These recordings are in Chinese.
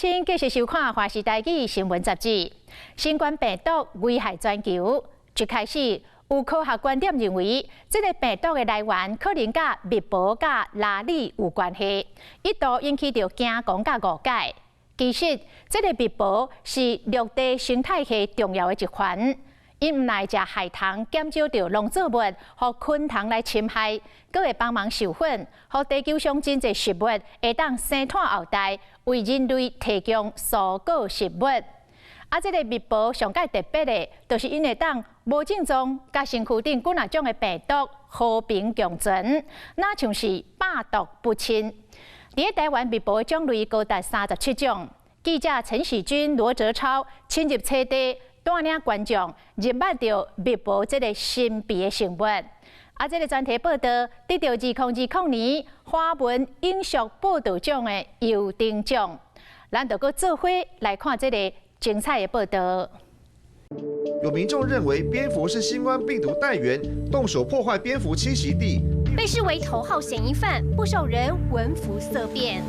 请继续收看《华视台语新闻杂志》。新冠病毒危害全球，一开始有科学观点认为，这个病毒的来源可能甲密保甲拉里有关系，一度引起着惊讲甲误解。其实，这个密保是陆地生态系重要的一环。因唔来食海棠，减少着农作物和昆虫来侵害，阁会帮忙授粉，和地球上真侪食物会当生产后代，为人类提供蔬果食物。这个密保上界特别的，就是因会当无症状，甲身躯顶几种的病毒和平共存，那像是百毒不侵。伫台湾密保的种类高达37种。记者陈喜军、罗哲超亲入车地。带领观众入捌到密保这个神秘的生物，这个专题报道得到2020年华文影视报道奖的优等奖。咱就搁做伙来看这个精彩的报道。有民众认为蝙蝠是新冠病毒带源，动手破坏蝙蝠栖息地，被视为头号嫌疑犯，不少人闻符色变。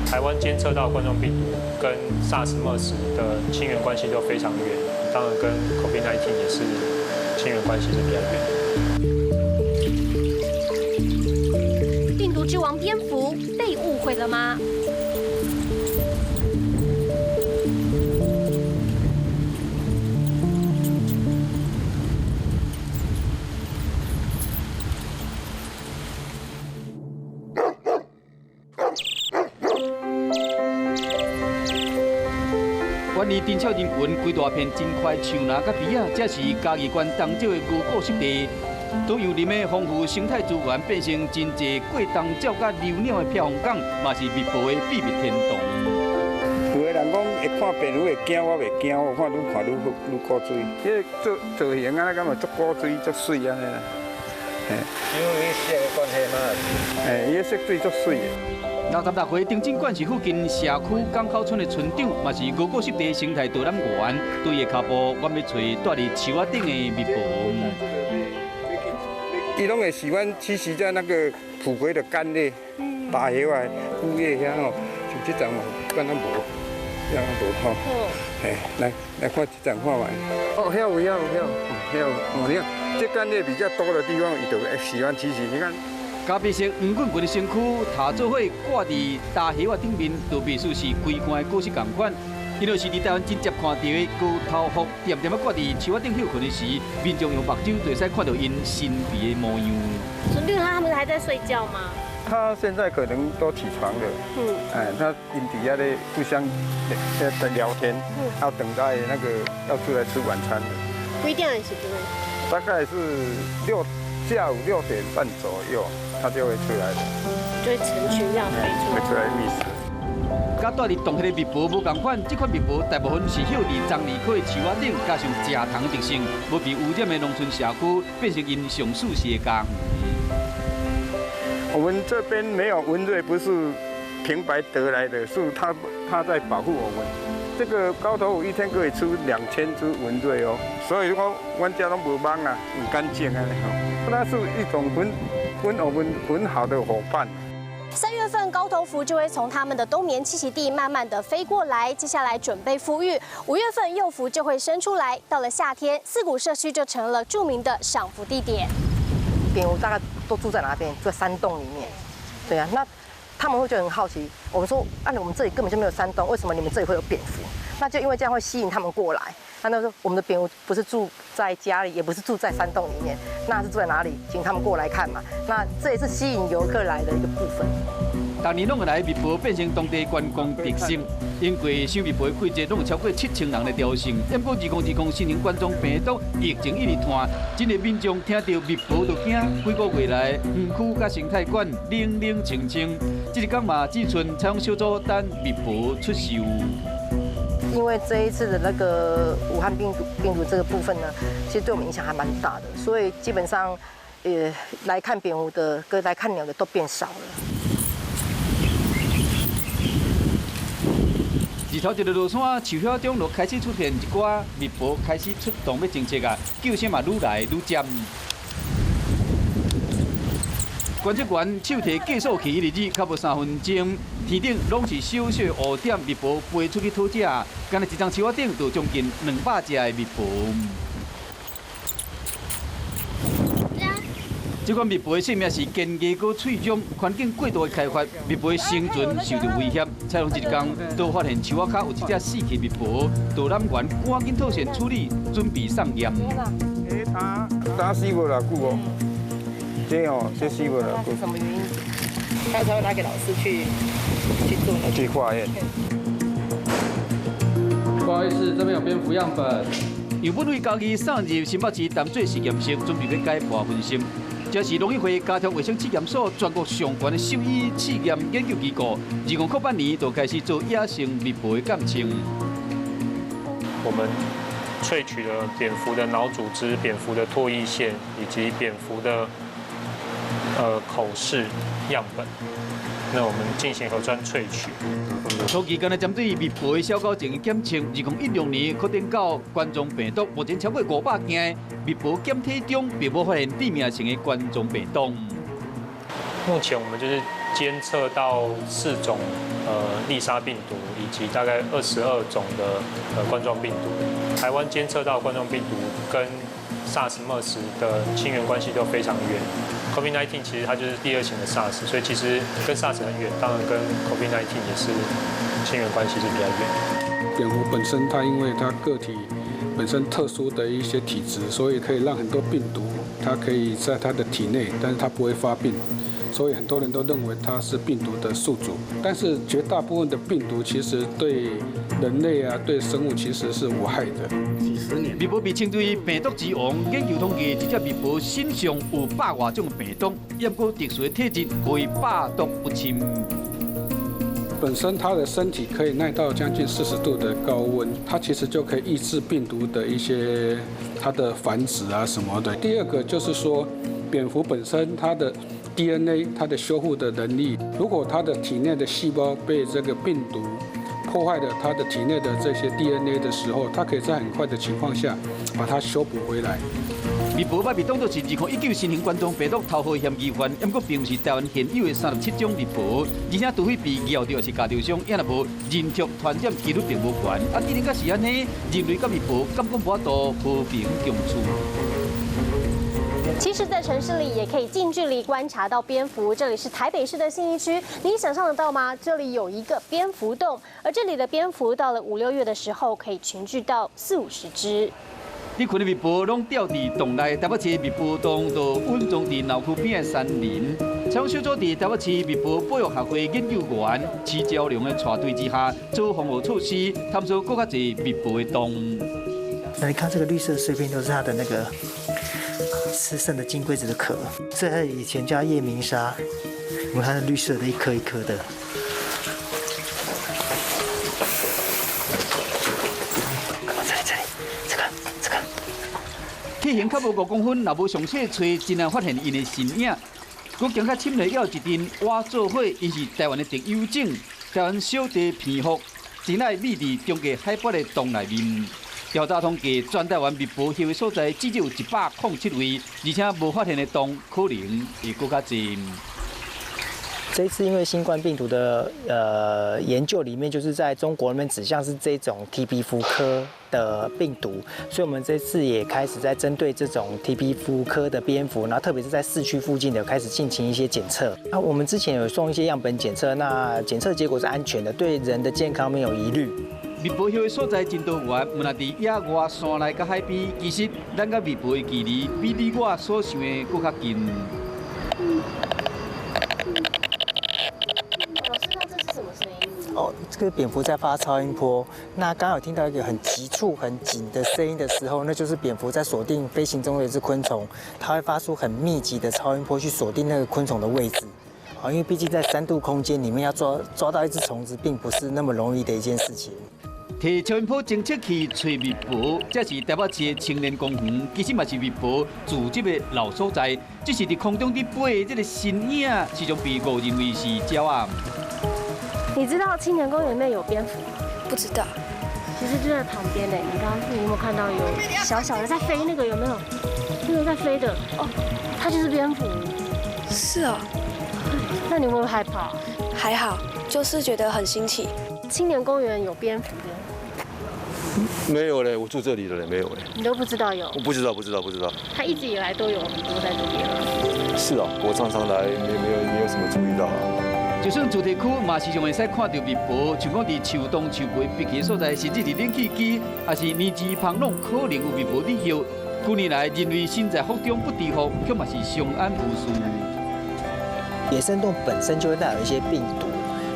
台湾监测到冠状病毒跟 SARS、MERS 的亲缘关系都非常远，当然跟 COVID-19 也是亲缘关系是比较远。病毒之王蝙蝠被误会了吗？管理侦测人群规大片真快树林甲鼻仔，这是嘉义县东州的牛果湿地，都由林的丰富生态资源变成真济过冬鸟甲留鸟的漂风港，嘛是密保的秘密天堂。有的人讲会看病愈会惊，我袂惊，我看愈古锥。迄个造型啊，敢嘛足古锥足水安尼啦。因为色的关系嘛。伊个色水足水的。66岁丁进冠是附近社区港口村的村长，嘛是牛果湿地生态导览员，对伊脚步我要找住伫树仔顶的密保。伊拢会喜欢栖息在那个普葵的干叶、大叶啊、枯叶遐吼，像这种嘛，敢若无，这样无吼。来看这种看卖。哦，遐有，你看这干叶比较多的地方，伊就会喜欢栖息。你看。咖啡色黄滚滚的身躯，塔做伙挂伫大叶仔顶面，就秘书是规罐的果实同款。伊就是伫台湾真接看到的高头福，点点啊挂伫树仔顶休困的时，民众用目睭就使看到因神秘的模样。村长他们还在睡觉吗？他现在可能都起床了。他因底下咧互相在聊天，要等待那个要出来吃晚餐的。几点是不是？大概是下午6点半左右，它就会出来了，就会成群这样飞出来。会出来觅食。甲住伫洞穴的密保无同款，这款密保大部分是休伫樟梨科的树仔顶，加上食糖的特性，无被污染的农村社区变成因上舒适的家。我们这边没有蚊蚋，不是平白得来的，是它在保护我们。这个高头虎一天可以出2000只蚊蚋哦，所以我家都无忙啊，很干净啊，它是一种我们很好的伙伴。3月份高头蝠就会从它们的冬眠栖息地慢慢的飞过来，接下来准备孵育。5月份幼蝠就会生出来，到了夏天，四股社区就成了著名的赏蝠地点。蝙蝠大概都住在哪边？住在山洞里面。对啊，那他们会觉得很好奇。我们说，我们这里根本就没有山洞，为什么你们这里会有蝙蝠？那就因为这样会吸引他们过来。那说我们的蝙蝠不是住在家里，也不是住在山洞里面，那是住在哪里？请他们过来看嘛。那这也是吸引游客来的一个部分。逐年拢会来密保变成当地观光特色，因为收密保的季节拢有超过7000人的朝圣。不过2020新型冠状病毒疫情一直拖，真个民众听到密保就惊，几个月来园区甲生态馆冷冷清清，这一天嘛只剩采用小组等密保出售。因为这一次的那个武汉病毒这个部分呢，其实对我们影响还蛮大的，所以基本上，来看蝙蝠的跟来看鸟的都变少了。日头一落山，树晓中就开始出现一寡密保开始出动要侦测啊，叫声嘛愈来愈尖。观测员手提计数器日子，较无3分钟，天顶拢是小小乌点蜜蜂飞出去讨食。今日一张树仔顶就将近200只的蜜蜂。这款蜜蜂的性命是坚硬过脆弱，环境过度的开发，蜜蜂的生存受到威胁。采访一天，都发现树仔下有一只死去蜜蜂，导览员赶紧套线处理，准备送验。打死无偌久哦，这死无偌久。是什么原因？他才会拿给老师去做去化验。不好意思，这边有蝙蝠样本。由本位交易送入新北市淡水实验室，准备要解剖分析。这是农业会家庭卫生试验所全国上悬的兽医试验研究机构，2008年就开始做野生蜜蜂的感情。我们萃取了蝙蝠的脑组织、蝙蝠的唾液腺以及蝙蝠的口室样本，那我们进行核酸萃取。初期干来针对蜜蜂的小狗症检测，2016年确定到冠状病毒，目前超过500件蜜蜂检体中并无发现致命性的冠状病毒。目前我们就是监测到4种丽莎病毒，以及大概22种的冠状病毒。台湾监测到冠状病毒跟 SARS、MERS 的亲缘关系都非常远。COVID-19 其实它就是第2型的 SARS， 所以其实跟 SARS 很远，当然跟 COVID-19 也是亲缘关系是比较远。蝙蝠本身它因为它个体本身特殊的一些体质，所以可以让很多病毒它可以在它的体内，但是它不会发病。所以很多人都认为它是病毒的宿主，但是绝大部分的病毒其实对人类啊、对生物其实是无害的。几十年，蜜蜂被称为病毒之王，研究统计，一只蜜蜂身上有100多种病毒，也有特殊的体质，可以百毒不侵。本身它的身体可以耐到将近40度的高温，它其实就可以抑制病毒的一些它的繁殖啊什么的。第二个就是说，蝙蝠本身它的 DNA 它的修复的能力，如果它的体内的细胞被这个病毒破坏了它的体内的这些 DNA 的时候，它可以在很快的情况下把它修补回来。蜜蜂被当作是2019新型冠状病毒头号嫌疑犯，不过并不是台湾现有的37种蜜蜂，而且除非被咬到是家受伤，也若无人畜传染几率并无悬。既然是安尼，人类甲蜜蜂敢讲无法度和平共处？ 其实，在城市里也可以近距离观察到蝙蝠。这里是台北市的信义区，你想象得到吗？这里有一个蝙蝠洞，而这里的蝙蝠到了5、6月的时候，可以群聚到40、50只。你群的蜜蜂拢吊伫洞内，台北市蜜蜂洞就稳种伫闹区边的山林。采访小组伫台北市蜜蜂保育协会研究员齐昭良的带队之下，做防护措施，探索更加侪蜜蜂的洞。那你看这个绿色碎片，都是它的那个 吃剩的金龟子的壳，这以前叫夜明砂，因为它是绿色的，一颗一颗的。这个，体型较无5公分，若无详细找，真难发现因的身影。佮行较深的要一阵蛙做伙，伊是台湾的特有种，台湾小地蝙蝠，正在密伫中国海拔的洞内面。 调查统计，全台湾蜜蜂翕的所在只有107位，而且无发现的洞可能会更加侪。这一次因为新冠病毒的研究里面，就是在中国那边指向是这种蹄皮蝠科的病毒，所以我们这次也开始在针对这种蹄皮蝠科的蝙蝠，然后特别是在市区附近的开始进行一些检测。那我们之前有送一些样本检测，那检测结果是安全的，对人的健康没有疑虑。 蜜蜂翕的所在真多远，毋若伫野外、山内、甲海边，其实咱甲蜜蜂的距离比你我所想的更较近。老师，那这是什么声音？哦，这个蝙蝠在发超音波。那刚好听到一个很急促、很紧的声音的时候，那就是蝙蝠在锁定飞行中的一只昆虫，它会发出很密集的超音波去锁定那个昆虫的位置。 因为毕竟在3度空间里面要抓到一只虫子，并不是那么容易的一件事情。摕超音波侦测器找蜜蜂，这是台北市的青年公园，其实嘛是蜜蜂聚集的老所在。只是伫空中伫飞的这个身影，时常被误认为是鸟仔。你知道青年公园里面有蝙蝠吗？不知道。其实就在旁边的。你刚刚有没有看到有小小的在飞？那个有没有？那个在飞的哦，它就是蝙蝠。是哦，那你会不会害怕？还好，就是觉得很新奇。青年公园有蝙蝠的，没有嘞，我住这里的嘞，没有嘞。你都不知道有？我不知道。它一直以来都有很多在这边了。是啊，我常常来，没有什么注意到啊。就算主题区嘛，时常会使看到蜜蜂，像讲伫树洞、树皮闭起的所在，甚至伫冷气机，还是年纪旁拢可能有蜜蜂伫休。近年来，人类身在福中不知福，却嘛是相安无事。野生动物本身就会带有一些病毒，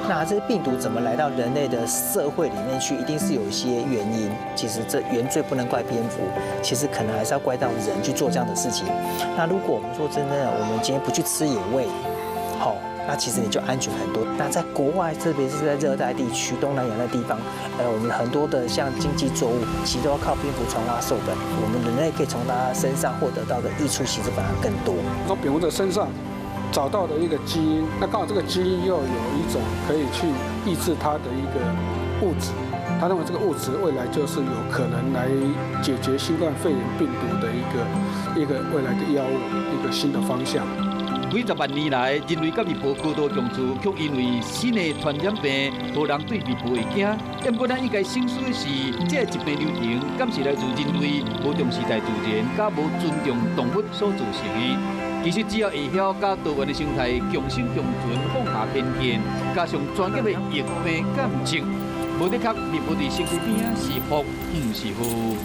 那这些病毒怎么来到人类的社会里面去，一定是有一些原因。其实这原罪不能怪蝙蝠，其实可能还是要怪到人去做这样的事情。那如果我们说真的，我们今天不去吃野味，好。那其实你就安全很多。那在国外，特别是在热带地区、东南亚那地方，我们很多的像经济作物，其实都要靠蝙蝠传花授粉。我们人类可以从它身上获得到的益处，其实反而更多。从蝙蝠的身上找到的一个基因，那刚好这个基因又有一种可以去抑制它的一个物质，他认为这个物质未来就是有可能来解决新冠肺炎病毒的一个未来的药物，一个新的方向。几十万年来，人类甲蜜蜂高度共处，却因为新的传染病，无人对蜜蜂会惊。原本咱应该省思的是，这疾病流行，敢是来自人类无重视大自然，甲无尊重动物所造成的。其实只要会晓甲多元的生态共生共存，放下偏见，加上专业的疫病检测，无得确蜜蜂伫身躯边是福，毋是祸。